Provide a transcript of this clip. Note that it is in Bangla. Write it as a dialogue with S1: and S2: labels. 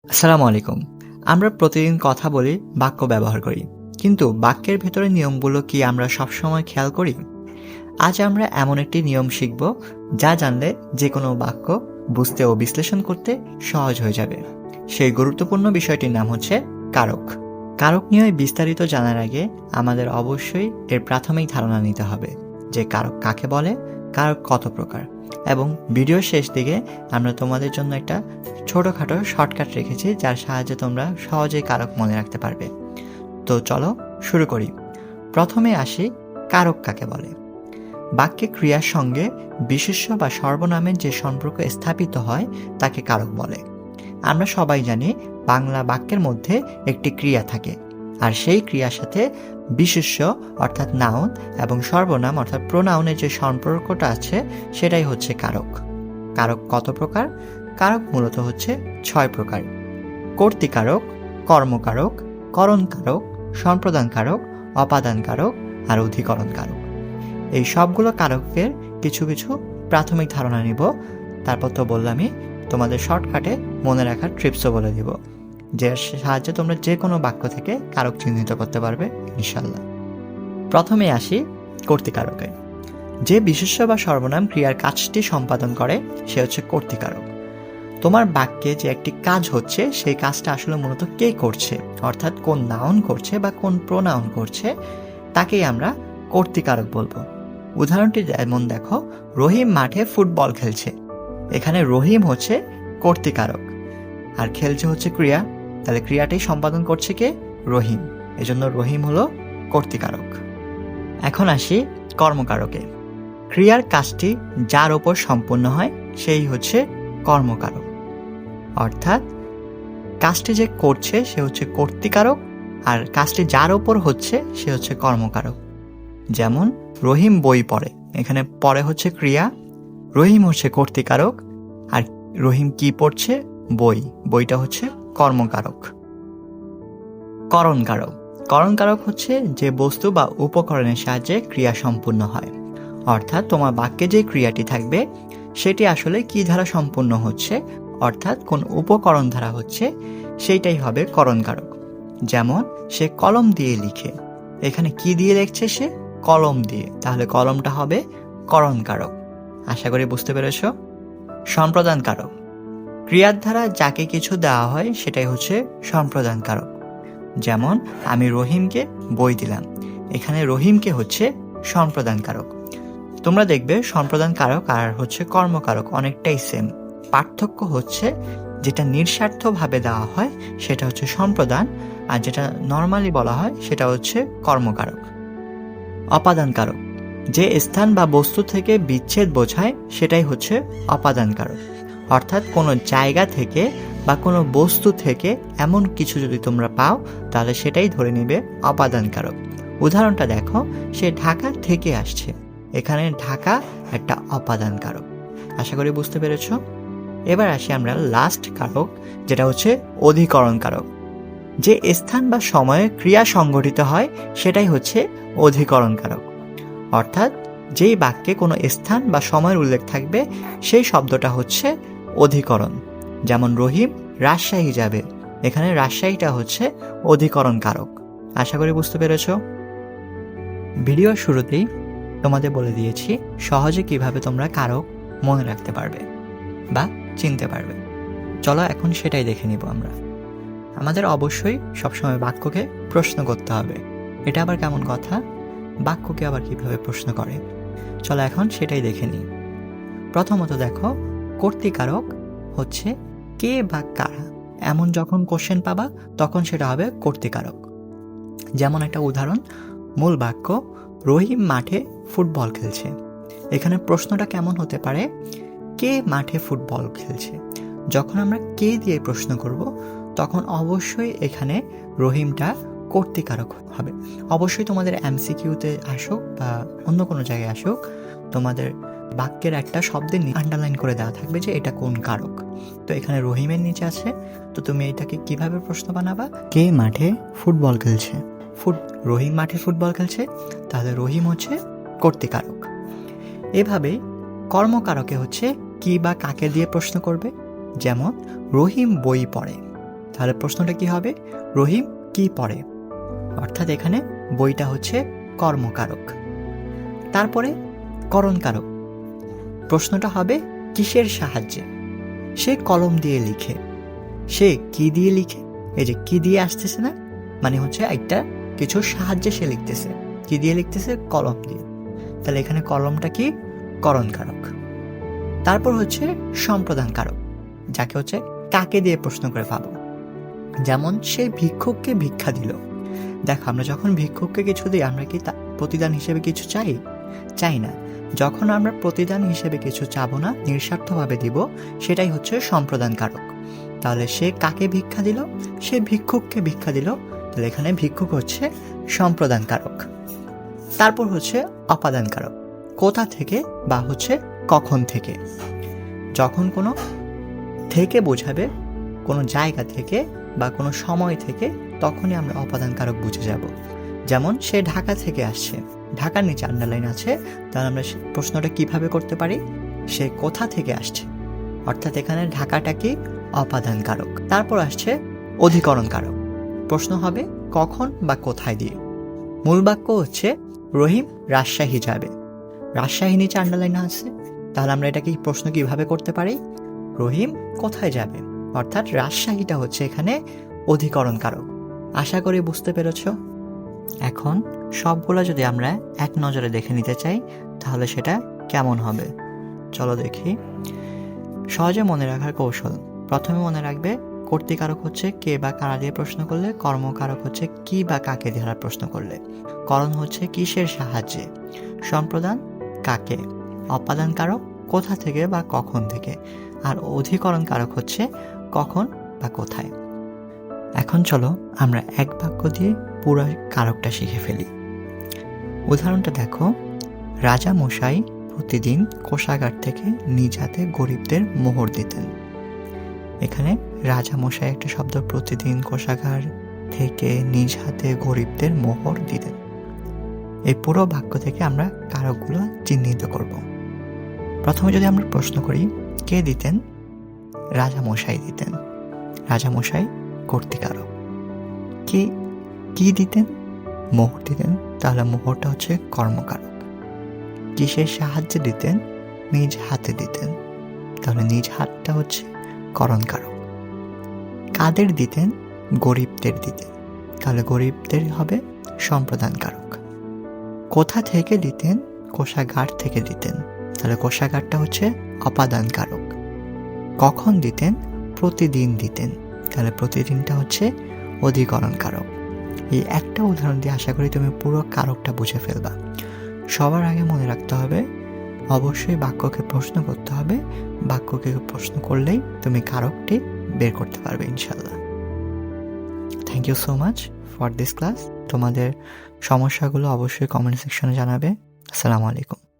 S1: আসসালামু আলাইকুম। আমরা প্রতিদিন কথা বলি, বাক্য ব্যবহার করি। কিন্তু বাক্যের ভেতরে নিয়মগুলো কি আমরা সবসময় খেয়াল করি? আজ আমরা এমন একটি নিয়ম শিখব যা জানলে যেকোনো বাক্য বুঝতে ও বিশ্লেষণ করতে সহজ হয়ে যাবে। সেই গুরুত্বপূর্ণ বিষয়টির নাম হচ্ছে কারক। কারক নিয়ে বিস্তারিত জানার আগে আমাদের অবশ্যই এর প্রাথমিক ধারণা নিতে হবে যে কারক কাকে বলে, কারক কত প্রকার, এবং ভিডিওর শেষ দিকে আমরা তোমাদের জন্য একটা ছোটখাটো শর্টকাট রেখেছি যার সাহায্যে তোমরা সহজেই কারক মনে রাখতে পারবে। তো চলো শুরু করি। প্রথমে আসি কারক কাকে বলে। বাক্যে ক্রিয়ার সঙ্গে বিশেষ্য বা সর্বনামের যে সম্পর্ক স্থাপিত হয় তাকে কারক বলে। আমরা সবাই জানি বাংলা বাক্যের মধ্যে একটি ক্রিয়া থাকে, আর সেই ক্রিয়ার সাথে বিশেষ্য অর্থাৎ নাউন এবং সর্বনাম অর্থাৎ প্রোনাউনের যে সম্পর্কটা আছে সেটাই হচ্ছে কারক। কারক কত প্রকার? কারক মূলত হচ্ছে 6 প্রকার: কর্তৃকারক, কর্মকারক, করণকারক, সম্প্রদানকারক, অপাদানকারক আর অধিকরণকারক। এই সবগুলো কারকের কিছু কিছু প্রাথমিক ধারণা নিব, তারপর তো বললামই তোমাদের শর্টকাটে মনে রাখার ট্রিপসও বলে দিব, যে সাহায্যে তোমরা যে কোনো বাক্য থেকে কারক চিহ্নিত করতে পারবে ইনশাল্লাহ। প্রথমে আসি কর্তৃকারকে। যে বিশেষ্য বা সর্বনাম ক্রিয়ার কাজটি সম্পাদন করে সে হচ্ছে কর্তৃকারক। তোমার বাক্যে যে একটি কাজ হচ্ছে সেই কাজটা আসলে মূলত কে করছে, অর্থাৎ কোন নাউন করছে বা কোন প্রোনাউন করছে, তাকেই আমরা কর্তৃকারক বলবো। উদাহরণটি যেমন দেখো, রহিম মাঠে ফুটবল খেলছে। এখানে রহিম হচ্ছে কর্তৃকারক আর খেলছে হচ্ছে ক্রিয়া, তাহলে ক্রিয়াটাই সম্পাদন করছে কে? রহিম। এজন্য রহিম হলো কর্তৃকারক। এখন আসি কর্মকারকে। ক্রিয়ার কাজটি যার ওপর সম্পন্ন হয় সেই হচ্ছে কর্মকারক, অর্থাৎ কাজটি যে করছে সে হচ্ছে কর্তৃকারক আর কাজটি যার ওপর হচ্ছে সে হচ্ছে কর্মকারক। যেমন রহিম বই পড়ে, এখানে পড়ে হচ্ছে ক্রিয়া, রহিম হচ্ছে কর্তৃকারক, আর রহিম কি পড়ছে? বই। বইটা হচ্ছে কর্মকারক। করণকারক। করণকারক হচ্ছে যে বস্তু বা উপকরণের সাহায্যে ক্রিয়া সম্পূর্ণ হয়, অর্থাৎ তোমার বাক্যে যে ক্রিয়াটি থাকবে সেটি আসলে কি দ্বারা সম্পূর্ণ হচ্ছে, অর্থাৎ কোন উপকরণ দ্বারা হচ্ছে, সেইটাই হবে করণকারক। যেমন সে কলম দিয়ে লিখে, এখানে কি দিয়ে লিখছে? সে কলম দিয়ে, তাহলে কলমটা হবে করণকারক। আশা করি বুঝতে পেরেছ। সম্প্রদানকারক। ক্রিয়ার দ্বারা যাকে কিছু দেওয়া হয় সেটাই হচ্ছে সম্প্রদানকারক। যেমন আমি রহিমকে বই দিলাম, এখানে রহিমকে হচ্ছে সম্প্রদানকারক। তোমরা দেখবে সম্প্রদানকারক আর হচ্ছে কর্মকারক অনেকটাই সেম, পার্থক্য হচ্ছে যেটা নিঃস্বার্থভাবে দেওয়া হয় সেটা হচ্ছে সম্প্রদান, আর যেটা নর্মালি বলা হয় সেটা হচ্ছে কর্মকারক। অপাদানকারক। যে স্থান বা বস্তু থেকে বিচ্ছেদ বোঝায় সেটাই হচ্ছে অপাদানকারক, অর্থাৎ কোনো জায়গা থেকে বা কোনো বস্তু থেকে এমন কিছু যদি তোমরা পাও তাহলে সেটাই ধরে নেবে অপাদানকারক। উদাহরণটা দেখো, সে ঢাকা থেকে আসছে, এখানে ঢাকা একটা অপাদানকারক। আশা করি বুঝতে পেরেছ। এবার আসি আমরা লাস্ট কারক, যেটা হচ্ছে অধিকরণকারক। যে স্থান বা সময়ে ক্রিয়া সংঘটিত হয় সেটাই হচ্ছে অধিকরণকারক, অর্থাৎ যেই বাক্যে কোনো স্থান বা সময়ের উল্লেখ থাকবে সেই শব্দটা হচ্ছে অধিকরণ। যেমন রহিম রাজশাহী যাবে, এখানে রাজশাহীটা হচ্ছে অধিকরণকারক। আশা করি বুঝতে পেরেছ। ভিডিওর শুরুতেই তোমাদের বলে দিয়েছি সহজে কিভাবে তোমরা কারক মনে রাখতে পারবে বা চিনতে পারবে। চলো এখন সেটাই দেখে নিব আমরা। আমাদের অবশ্যই সবসময় বাক্যকে প্রশ্ন করতে হবে। এটা আবার কেমন কথা? বাক্যকে আবার কিভাবে প্রশ্ন করে, চলো এখন সেটাই দেখে নিই। প্রথমত দেখো, কর্তৃকারক হচ্ছে কে বা কারা, এমন যখন কোশ্চেন পাবা তখন সেটা হবে কর্তৃকারক। যেমন একটা উদাহরণ, মূল বাক্য রহিম মাঠে ফুটবল খেলছে। এখানে প্রশ্নটা কেমন হতে পারে? কে মাঠে ফুটবল খেলছে। যখন আমরা কে দিয়ে প্রশ্ন করব তখন অবশ্যই এখানে রহিমটা কর্তৃকারক হবে। অবশ্যই তোমাদের এমসিকিউতে আসুক বা অন্য কোনো জায়গায় আসুক, তোমাদের বাক্যের একটা শব্দের আন্ডারলাইন করে দেওয়া থাকবে যে এটা কোন কারক। তো এখানে রহিমের নিচে আছে, তো তুমি এটাকে কিভাবে প্রশ্ন বানাবা? কে মাঠে ফুটবল খেলছে। রহিম মাঠে ফুটবল খেলছে, তাহলে রহিম হচ্ছে কর্তৃকারক। এভাবে কর্মকারকে হচ্ছে কি বা কাকে দিয়ে প্রশ্ন করবে। যেমন রহিম বই পড়ে, তাহলে প্রশ্নটা কি হবে? রহিম কি পড়ে? অর্থাৎ এখানে বইটা হচ্ছে কর্মকারক। তারপরে করণকারক। প্রশ্নটা হবে কিসের সাহায্যে? সে কলম দিয়ে লিখে। সে কি দিয়ে লিখে? এই যে কি দিয়ে আসতেছে না, মানে হচ্ছে একটা কিছু সাহায্যে সে লিখতেছে। কি দিয়ে লিখতেছে? কলম দিয়ে। তাহলে এখানে কলমটা কি? করণকারক। তারপর হচ্ছে সম্প্রদানকারক, যাকে হচ্ছে কাকে দিয়ে প্রশ্ন করে পাবো। যেমন সে ভিক্ষুককে ভিক্ষা দিল। দেখো, আমরা যখন ভিক্ষুককে কিছু দিই, আমরা কি প্রতিদান হিসেবে কিছু চাই না। যখন আমরা প্রতিদান হিসেবে কিছু চাবো না, নিঃস্বার্থভাবে দিব, সেটাই হচ্ছে সম্প্রদানকারক। তাহলে সে কাকে ভিক্ষা দিল? সে ভিক্ষুককে ভিক্ষা দিল। তাহলে এখানে ভিক্ষুক হচ্ছে সম্প্রদানকারক। তারপর হচ্ছে অপাদানকারক, কোথা থেকে বা হচ্ছে কখন থেকে। যখন কোনো থেকে বোঝাবে, কোনো জায়গা থেকে বা কোনো সময় থেকে, তখনই আমরা অপাদানকারক বুঝে যাব। যেমন সে ঢাকা থেকে আসছে, ঢাকার নিচে আন্ডারলাইন আছে, তাহলে আমরা প্রশ্নটা কিভাবে করতে পারি? সে কোথা থেকে আসছে, অর্থাৎ এখানে ঢাকাটা কি? অপাদানকারক। তারপর আসছে অধিকরণকারক। প্রশ্ন হবে কখন বা কোথায় দিয়ে। মূল বাক্য হচ্ছে রহিম রাজশাহী যাবে। রাজশাহী নিচে আন্ডারলাইন আছে, তাহলে আমরা এটাকে প্রশ্ন কিভাবে করতে পারি? রহিম কোথায় যাবে, অর্থাৎ রাজশাহীটা হচ্ছে এখানে অধিকরণকারক। আশা করি বুঝতে পেরেছ। এখন সবগুলো যদি আমরা এক নজরে দেখে নিতে চাই, তাহলে সেটা কেমন হবে? চলো দেখি। সহজে মনে রাখার কৌশল। প্রথমে মনে রাখবে কর্তৃকারক হচ্ছে কে বা কারা দিয়ে প্রশ্ন করলে, কর্মকারক হচ্ছে কি বা কাকে দিয়ে প্রশ্ন করলে, করণ হচ্ছে কিসের সাহায্যে, সম্প্রদান কাকে, অপাদানকারক কোথা থেকে বা কখন থেকে, আর অধিকরণকারক হচ্ছে কখন বা কোথায়। এখন চলো আমরা এক বাক্য দিয়ে পুরো কারকটা শিখে ফেলি। উদাহরণটা দেখো, রাজা মশাই প্রতিদিন কোষাগার থেকে নিজ হাতে গরিবদের মোহর দিতেন। এখানে রাজা মশাই একটা শব্দ, প্রতিদিন কোষাগার থেকে নিজ হাতে গরিবদের মোহর দিতেন। এই পুরো বাক্য থেকে আমরা কারকগুলো চিহ্নিত করব। প্রথমে যদি আমরা প্রশ্ন করি কে দিতেন, রাজা মশাই দিতেন। রাজা মশাই কর্তৃকারক। কি দিতেন, মোহর দিতেন, তাহলে মোহরটা হচ্ছে কর্মকারক। কিসের সাহায্যে দিতেন, নিজ হাতে দিতেন, তাহলে নিজ হাতটা হচ্ছে করণকারক। কাদের দিতেন, গরিবদের দিতেন, তাহলে গরিবদের হবে সম্প্রদানকারক। কোথা থেকে দিতেন, কোষাগার থেকে দিতেন, তাহলে কোষাগারটা হচ্ছে অপাদানকারক। কখন দিতেন, প্রতিদিন দিতেন, তাহলে প্রতিদিনটা হচ্ছে অধিকরণকারক। এই একটা উদাহরণ দিয়ে আশা করি তুমি পুরো কারকটা বুঝে ফেলবা। সবার আগে মনে রাখতে হবে অবশ্যই বাক্যকে প্রশ্ন করতে হবে। বাক্যকে প্রশ্ন করলেই তুমি কারকটি বের করতে পারবে ইনশাল্লাহ। Thank you so much for this class. তোমাদের সমস্যাগুলো অবশ্যই কমেন্ট সেকশনে জানাবে। আসসালামু আলাইকুম।